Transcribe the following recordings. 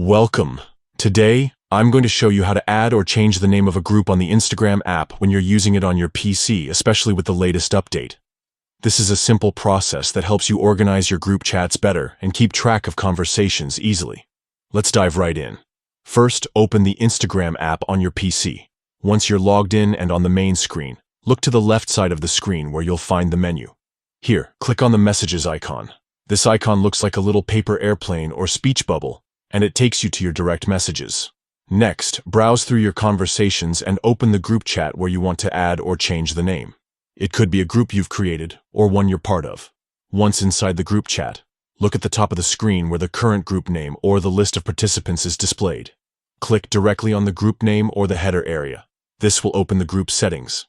Welcome. Today, I'm going to show you how to add or change the name of a group on the Instagram app when you're using it on your PC, especially with the latest update. This is a simple process that helps you organize your group chats better and keep track of conversations easily. Let's dive right in. First, open the Instagram app on your PC. Once you're logged in and on the main screen, look to the left side of the screen where you'll find the menu. Here, click on the messages icon. This icon looks like a little paper airplane or speech bubble, and it takes you to your direct messages. Next, browse through your conversations and open the group chat where you want to add or change the name. It could be a group you've created or one you're part of. Once inside the group chat, look at the top of the screen where the current group name or the list of participants is displayed. Click directly on the group name or the header area. This will open the group settings.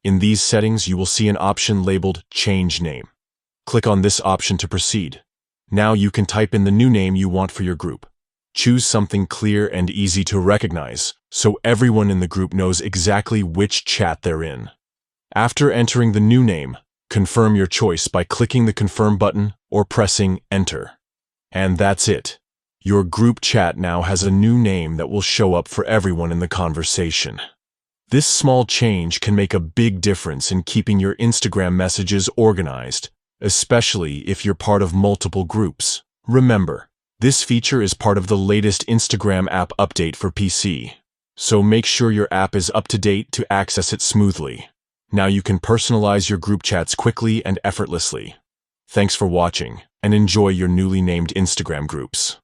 In these settings, you will see an option labeled Change Name. Click on this option to proceed. Now you can type in the new name you want for your group. Choose something clear and easy to recognize, so everyone in the group knows exactly which chat they're in. After entering the new name, confirm your choice by clicking the Confirm button or pressing Enter. And that's it. Your group chat now has a new name that will show up for everyone in the conversation. This small change can make a big difference in keeping your Instagram messages organized, especially if you're part of multiple groups. Remember, this feature is part of the latest Instagram app update for PC, so make sure your app is up to date to access it smoothly. Now you can personalize your group chats quickly and effortlessly. Thanks for watching, and enjoy your newly named Instagram groups.